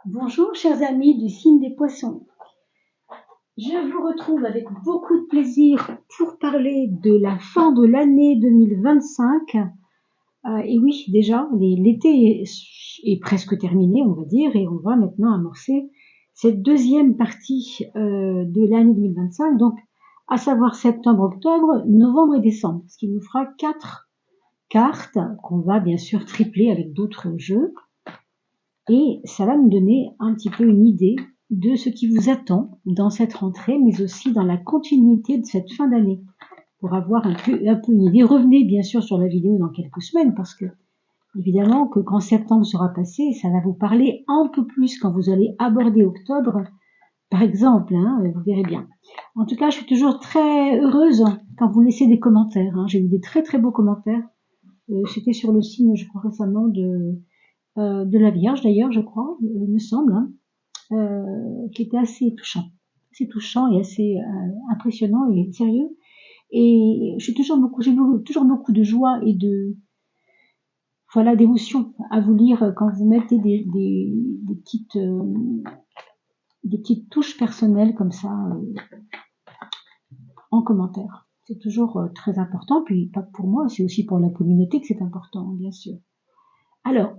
Bonjour chers amis du signe des poissons, je vous retrouve avec beaucoup de plaisir pour parler de la fin de l'année 2025. Et oui, déjà, l'été est presque terminé, on va dire, et on va maintenant amorcer cette deuxième partie de l'année 2025, donc à savoir septembre, octobre, novembre et décembre, ce qui nous fera 4 cartes qu'on va bien sûr tripler avec d'autres jeux. Et ça va nous donner un petit peu une idée de ce qui vous attend dans cette rentrée, mais aussi dans la continuité de cette fin d'année. Pour avoir un peu une idée, revenez bien sûr sur la vidéo dans quelques semaines, parce que évidemment que quand septembre sera passé, ça va vous parler un peu plus quand vous allez aborder octobre, par exemple, vous verrez bien. En tout cas, je suis toujours très heureuse quand vous laissez des commentaires. J'ai eu des très très beaux commentaires. C'était sur le signe, je crois récemment, de la Vierge d'ailleurs, je crois, il me semble, qui était assez touchant et assez impressionnant et sérieux. Et j'ai toujours beaucoup de joie et d'émotion à vous lire quand vous mettez des petites touches personnelles comme ça en commentaire. C'est toujours très important, puis pas que pour moi, c'est aussi pour la communauté que c'est important, bien sûr. Alors,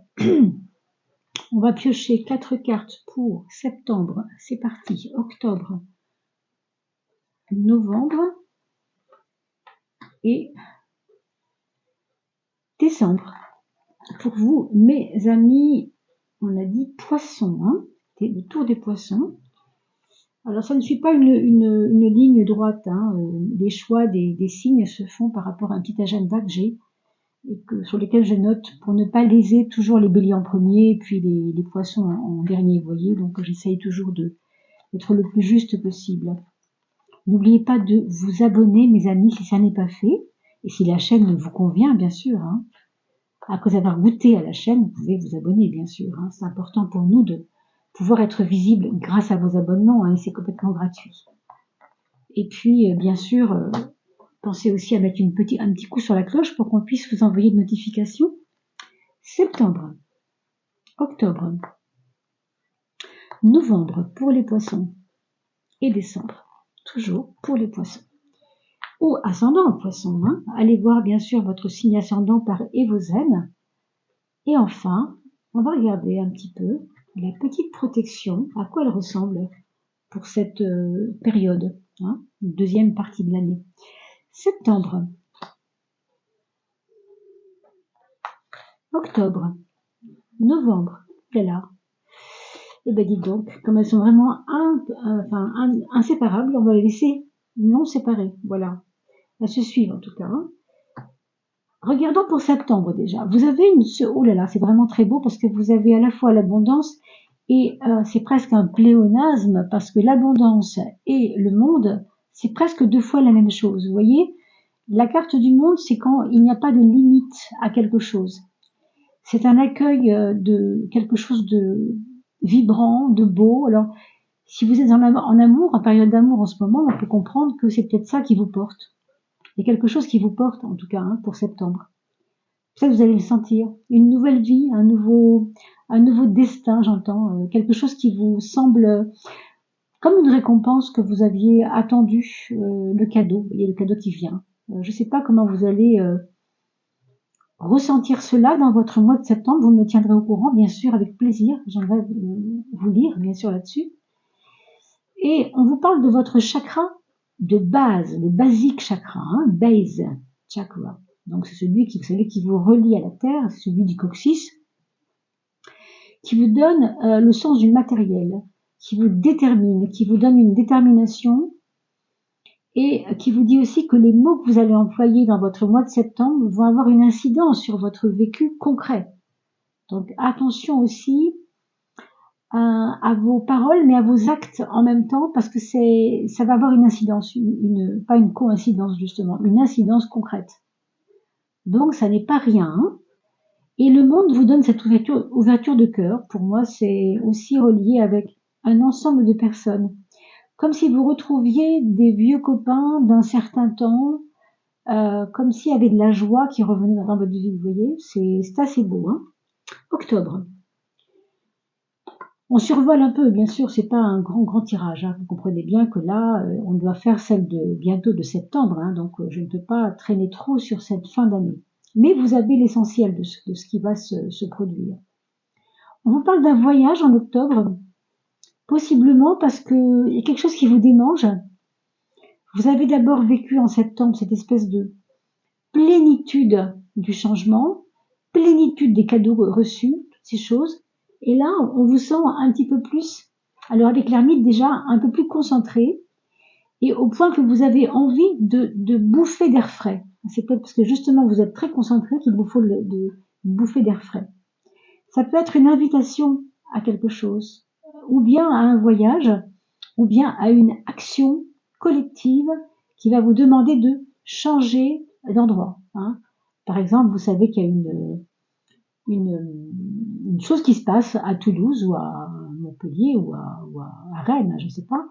on va piocher 4 cartes pour septembre, c'est parti, octobre, novembre et décembre. Pour vous, mes amis, on a dit poissons, c'est le tour des poissons. Alors ça ne suit pas une ligne droite, les choix des signes se font par rapport à un petit agenda que j'ai et sur lesquels je note pour ne pas léser toujours les béliers en premier et puis les poissons en dernier, vous voyez, donc j'essaye toujours d'être le plus juste possible. N'oubliez pas de vous abonner, mes amis, si ça n'est pas fait, et si la chaîne vous convient, bien sûr. Après avoir goûté à la chaîne, vous pouvez vous abonner, bien sûr. C'est important pour nous de pouvoir être visible grâce à vos abonnements, et c'est complètement gratuit. Et puis, bien sûr, pensez aussi à mettre un petit coup sur la cloche pour qu'on puisse vous envoyer de notifications. Septembre, octobre, novembre pour les poissons et décembre, toujours pour les poissons. Ou ascendant poisson, allez voir bien sûr votre signe ascendant par Evosène. Et enfin, on va regarder un petit peu la petite protection, à quoi elle ressemble pour cette période, deuxième partie de l'année. Septembre, octobre, novembre, là. Et ben dites donc, comme elles sont vraiment inséparables, on va les laisser non séparées, voilà. Elles se suivent en tout cas. Regardons pour septembre déjà. Vous avez oh là là, c'est vraiment très beau parce que vous avez à la fois l'abondance et c'est presque un pléonasme parce que l'abondance et le monde, c'est presque deux fois la même chose. Vous voyez, la carte du monde, c'est quand il n'y a pas de limite à quelque chose. C'est un accueil de quelque chose de vibrant, de beau. Alors, si vous êtes en amour, en période d'amour en ce moment, on peut comprendre que c'est peut-être ça qui vous porte. Il y a quelque chose qui vous porte, en tout cas, pour septembre. Ça, vous allez le sentir. Une nouvelle vie, un nouveau destin, j'entends. Quelque chose qui vous semble comme une récompense que vous aviez attendu, le cadeau. Il y a le cadeau qui vient. Je ne sais pas comment vous allez ressentir cela dans votre mois de septembre. Vous me tiendrez au courant, bien sûr, avec plaisir. J'aimerais vous lire, bien sûr, là-dessus. Et on vous parle de votre chakra de base, le basique chakra, base chakra. Donc c'est celui qui, vous savez, qui vous relie à la terre, celui du coccyx, qui vous donne le sens du matériel, qui vous détermine, qui vous donne une détermination et qui vous dit aussi que les mots que vous allez employer dans votre mois de septembre vont avoir une incidence sur votre vécu concret. Donc attention aussi à vos paroles, mais à vos actes en même temps, parce que ça va avoir une incidence, pas une coïncidence justement, une incidence concrète. Donc ça n'est pas rien. Et le monde vous donne cette ouverture de cœur. Pour moi, c'est aussi relié avec un ensemble de personnes. Comme si vous retrouviez des vieux copains d'un certain temps, comme s'il y avait de la joie qui revenait dans votre vie, vous voyez. C'est assez beau. Octobre. On survole un peu, bien sûr, c'est pas un grand tirage, hein. Vous comprenez bien que là, on doit faire celle de bientôt de septembre, hein, donc je ne peux pas traîner trop sur cette fin d'année. Mais vous avez l'essentiel de ce qui va se produire. On vous parle d'un voyage en octobre, possiblement parce que il y a quelque chose qui vous démange. Vous avez d'abord vécu en septembre cette espèce de plénitude du changement, plénitude des cadeaux reçus, toutes ces choses. Et là, on vous sent un petit peu plus, alors avec l'ermite déjà, un peu plus concentré, et au point que vous avez envie de bouffer d'air frais. C'est peut-être parce que justement vous êtes très concentré qu'il vous faut de bouffer d'air frais. Ça peut être une invitation à quelque chose, ou bien à un voyage, ou bien à une action collective qui va vous demander de changer d'endroit, hein. Par exemple, vous savez qu'il y a une chose qui se passe à Toulouse ou à Montpellier ou à Rennes, je ne sais pas.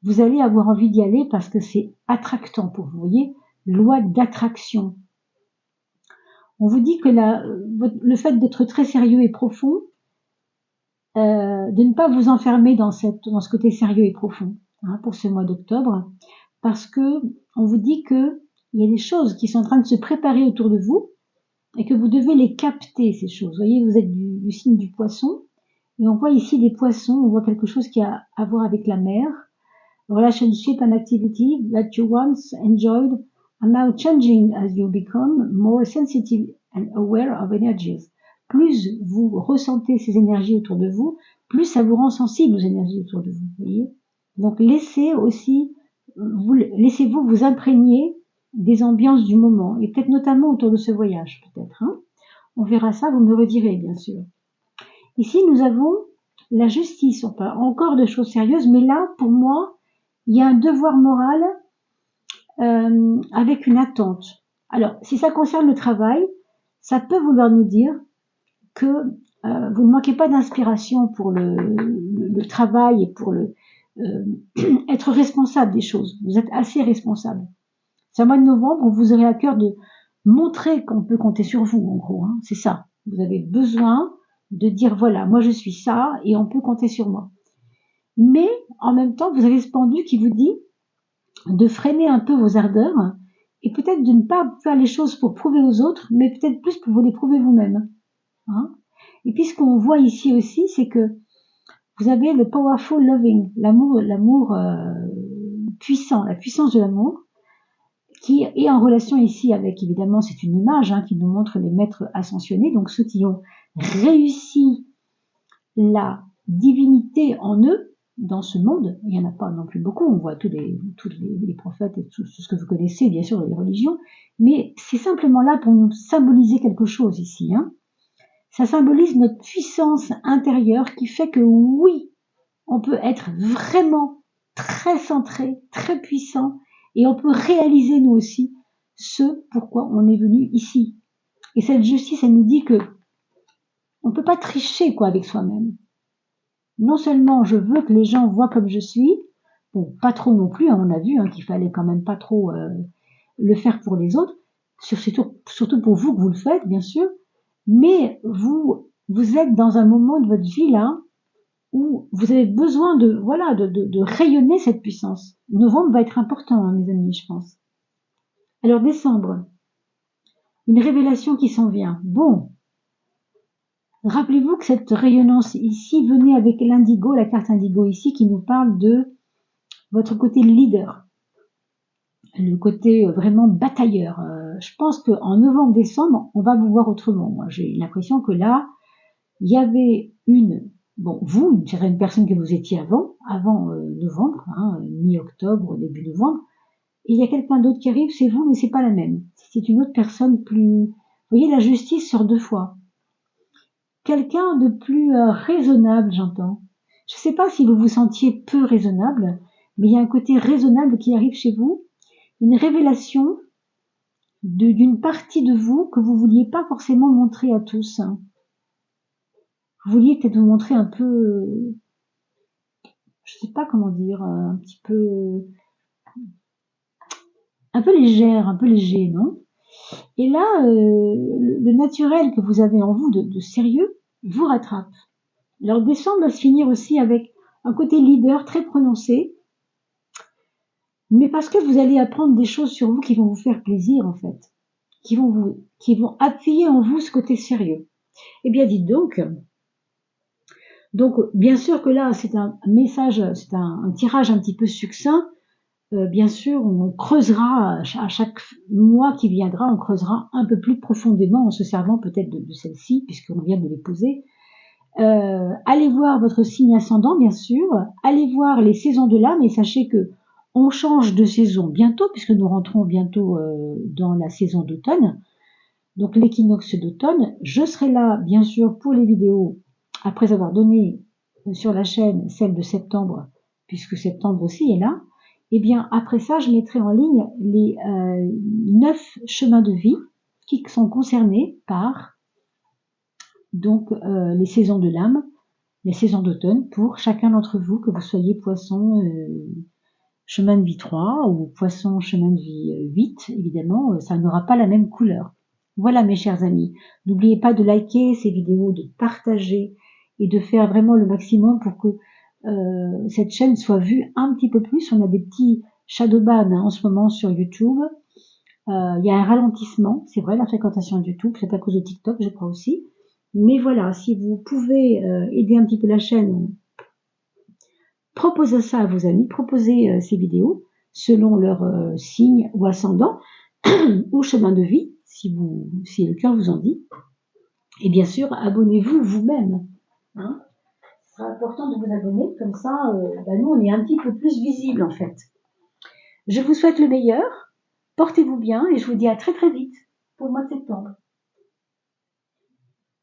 Vous allez avoir envie d'y aller parce que c'est attractant pour vous. Vous voyez, loi d'attraction. On vous dit que le fait d'être très sérieux et profond, de ne pas vous enfermer dans ce côté sérieux et profond, hein, pour ce mois d'octobre, parce que on vous dit que il y a des choses qui sont en train de se préparer autour de vous et que vous devez les capter, ces choses. Vous voyez, vous êtes du signe du poisson, et on voit ici des poissons, on voit quelque chose qui a à voir avec la mer. Relationship and activity that you once enjoyed are now changing as you become more sensitive and aware of energies. Plus vous ressentez ces énergies autour de vous, plus ça vous rend sensible aux énergies autour de vous. Vous voyez. Donc laissez-vous vous imprégner des ambiances du moment, et peut-être notamment autour de ce voyage, peut-être, hein. On verra ça, vous me redirez, bien sûr. Ici, nous avons la justice. On parle encore de choses sérieuses, mais là, pour moi, il y a un devoir moral avec une attente. Alors, si ça concerne le travail, ça peut vouloir nous dire que vous ne manquez pas d'inspiration pour le travail et pour être responsable des choses. Vous êtes assez responsable. C'est au mois de novembre où vous aurez à cœur de montrer qu'on peut compter sur vous, en gros, hein. C'est ça. Vous avez besoin de dire, voilà, moi je suis ça et on peut compter sur moi. Mais en même temps, vous avez ce pendu qui vous dit de freiner un peu vos ardeurs et peut-être de ne pas faire les choses pour prouver aux autres, mais peut-être plus pour vous les prouver vous-même, hein. Et puis ce qu'on voit ici aussi, c'est que vous avez le powerful loving, l'amour puissant, la puissance de l'amour, qui est en relation ici avec, évidemment, c'est une image, hein, qui nous montre les maîtres ascensionnés, donc ceux qui ont réussi la divinité en eux dans ce monde. Il n'y en a pas non plus beaucoup, on voit tous les prophètes et tout ce que vous connaissez, bien sûr, les religions, mais c'est simplement là pour nous symboliser quelque chose ici, hein. Ça symbolise notre puissance intérieure qui fait que oui, on peut être vraiment très centré, très puissant, et on peut réaliser nous aussi ce pourquoi on est venu ici. Et cette justice, elle nous dit que on peut pas tricher quoi avec soi-même. Non seulement je veux que les gens voient comme je suis, bon, pas trop non plus, hein, on a vu, hein, qu'il fallait quand même pas trop le faire pour les autres, surtout pour vous que vous le faites, bien sûr, mais vous êtes dans un moment de votre vie là où vous avez besoin de rayonner cette puissance. Novembre va être important, hein, mes amis, je pense. Alors décembre, une révélation qui s'en vient. Bon, rappelez-vous que cette rayonnance ici venait avec l'indigo, la carte indigo ici, qui nous parle de votre côté leader, le côté vraiment batailleur. Je pense qu'en novembre-décembre, on va vous voir autrement. Moi, j'ai l'impression que là, il y avait vous, je dirais une personne que vous étiez avant novembre, hein, mi-octobre, début novembre, et il y a quelqu'un d'autre qui arrive, c'est vous, mais c'est pas la même. C'est une autre personne plus... Vous voyez, la justice sort deux fois. Quelqu'un de plus raisonnable, j'entends. Je ne sais pas si vous vous sentiez peu raisonnable, mais il y a un côté raisonnable qui arrive chez vous, une révélation d'une partie de vous que vous vouliez pas forcément montrer à tous, hein. Vous vouliez peut-être vous montrer un peu, je sais pas comment dire, un petit peu, un peu légère, un peu léger, non? Et là, le naturel que vous avez en vous de sérieux vous rattrape. Alors décembre va se finir aussi avec un côté leader très prononcé, mais parce que vous allez apprendre des choses sur vous qui vont vous faire plaisir en fait, qui vont appuyer en vous ce côté sérieux. Eh bien dites donc bien sûr que là c'est un message, c'est un tirage un petit peu succinct. Bien sûr, on creusera à chaque mois qui viendra, on creusera un peu plus profondément en se servant peut-être de celle-ci, puisqu'on vient de les poser. Allez voir votre signe ascendant, bien sûr. Allez voir les saisons de l'âme et sachez que on change de saison bientôt, puisque nous rentrons bientôt dans la saison d'automne. Donc l'équinoxe d'automne. Je serai là, bien sûr, pour les vidéos, après avoir donné sur la chaîne celle de septembre, puisque septembre aussi est là. Et bien après ça, je mettrai en ligne les 9 chemins de vie qui sont concernés par donc les saisons de l'âme, les saisons d'automne pour chacun d'entre vous, que vous soyez poisson chemin de vie 3 ou poisson chemin de vie 8, évidemment, ça n'aura pas la même couleur. Voilà mes chers amis, n'oubliez pas de liker ces vidéos, de partager et de faire vraiment le maximum pour que cette chaîne soit vue un petit peu plus. On a des petits shadowban en ce moment sur YouTube. Il y a un ralentissement, c'est vrai, la fréquentation de YouTube, c'est à cause de TikTok, je crois aussi. Mais voilà, si vous pouvez aider un petit peu la chaîne, proposez ça à vos amis, proposez ces vidéos selon leur signe ou ascendant ou chemin de vie, si le cœur vous en dit. Et bien sûr, abonnez-vous vous-même. Hein, ce sera important de vous abonner, comme ça, nous, on est un petit peu plus visible en fait. Je vous souhaite le meilleur, portez-vous bien et je vous dis à très très vite pour le mois de septembre.